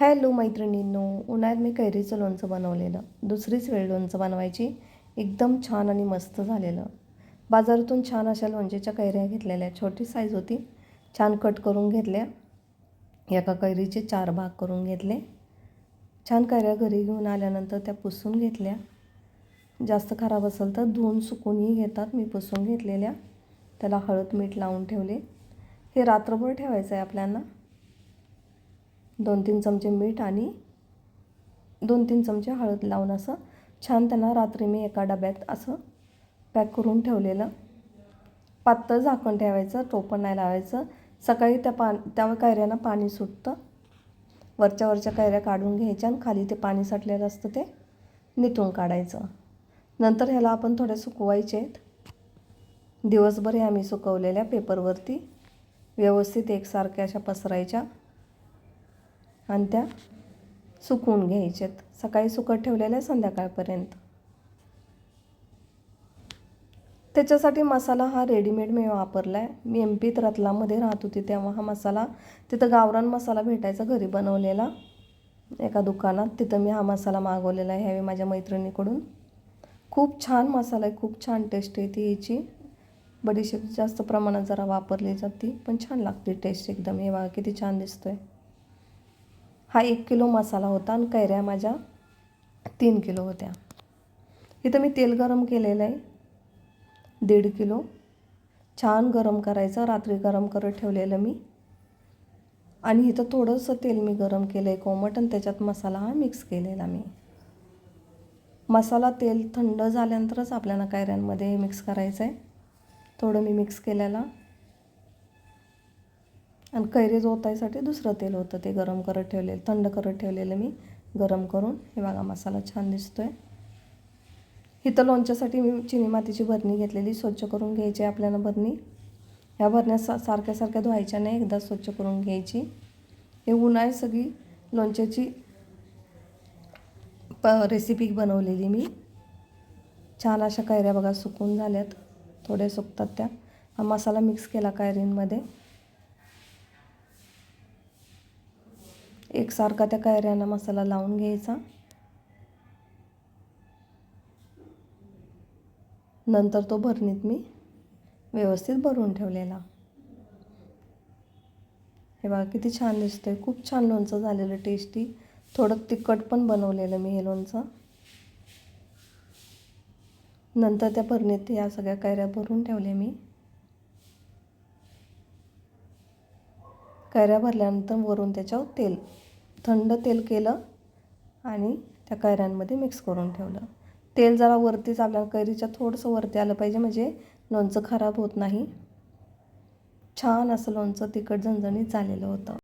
Hello मैत्रिणींनो, उन्हाळ्यात मी कैरीचं लोणचं बनवलेलं. दुसरीच वेळ लोणचं बनवायची. एकदम छान आणि मस्त झालेलं. बाजारातून छान अशा लोणच्याच्या कैऱ्या घेतलेल्या. छोटी साईज होती. छान कट करून घेतल्या. एका कैरीचे 4 भाग करून घेतले. छान कैऱ्या घरी घेऊन आल्यानंतर त्या पुसून घेतल्या. जास्त खराब असेल तर धुवून सुकूनही घेतात. मी पुसून घेतलेल्या. त्याला हळद मीठ लावून ठेवले. हे रात्रभर ठेवायचं आहे आपल्याला. 2-3 चमचे मीठ आणि 2-3 चमचे हळद लावून असं छान त्यांना रात्री मी एका डब्यात असं पॅक करून ठेवलेलं. पातळ झाकण ठेवायचं, टोपण नाही लावायचं. सकाळी त्या कैऱ्यांना पाणी सुटतं. वरच्या कैऱ्या काढून घ्यायच्या आणि खाली ते पाणी साठलेलं असतं ते निथळून काढायचं. नंतर ह्याला आपण थोड्या सुकवायचे आहेत. दिवसभर ह्या मी सुकवलेल्या पेपरवरती व्यवस्थित एकसारख्या अशा पसरायच्या आणि त्या सुकवून घ्यायच्यात. सकाळी सुकत ठेवलेल्या संध्याकाळपर्यंत. त्याच्यासाठी मसाला हा रेडीमेड मी वापरला आहे. मी MP रतलाममध्ये राहत होती तेव्हा हा मसाला तिथं गावरान मसाला भेटायचा घरी बनवलेला एका दुकानात. तिथं मी हा मसाला मागवलेला आहे ह्यावेळी माझ्या मैत्रिणीकडून. खूप छान मसाला आहे, खूप छान टेस्ट येते याची. बडीशेप जास्त प्रमाणात जरा वापरली जाते पण छान लागते टेस्ट एकदम. हे बघा किती छान दिसतोय. हा 1 किलो मसाला होता आणि कैऱ्या माझ्या 3 किलो होत्या. इथं मी तेल गरम केलेलं आहे 1.5 किलो. छान गरम करायचं. रात्री गरम करत ठेवलेलं मी. आणि इथं थोडंसं तेल मी गरम केलं आहे कोमट आणि त्याच्यात मसाला हा मिक्स केलेला मी. मसाला तेल थंड झाल्यानंतरच आपल्याला कैऱ्यांमध्ये मिक्स करायचं आहे. थोडं मी मिक्स केलेला आणि कैरी ओतायसाठी दुसरं तेल होतं ते गरम करत ठेवलेलं, थंड करत ठेवलेलं मी गरम करून. हे बघा मसाला छान दिसतोय. इथं लोणच्यासाठी मी चिनी मातीची भरणी घेतलेली. स्वच्छ करून घ्यायची आपल्याला भरणी. ह्या भरण्या सारख्या धुवायच्या नाही, एकदा स्वच्छ करून घ्यायची. हे उन्हाळ्यात सगळी लोणच्याची रेसिपी बनवलेली मी. छान अशा कैऱ्या बघा सुकून झाल्यात. थोड्या सुकतात त्या. हा मसाला मिक्स केला कैरींमध्ये. एकसारखा त्या कैऱ्यांना मसाला लावून घ्यायचा. नंतर तो भरणीत मी व्यवस्थित भरून ठेवलेला. हे बघा किती छान दिसतंय. खूप छान लोणचं झालेलं, टेस्टी. थोडं तिखट पण बनवलेलं मी हे लोणचं. नंतर त्या भरणीत या सगळ्या कैऱ्या भरून ठेवल्या मी. कैऱ्या भरल्यानंतर वरून त्याच्यावर तेल, थंड तेल केलं आणि त्या कैऱ्यांमध्ये मिक्स करून ठेवलं. तेल जरा वरतीच आपल्या कैरीच्या थोडंसं वरती आलं पाहिजे म्हणजे लोणचं खराब होत नाही. छान असं लोणचं तिखट झणझणीत झालेलं होतं.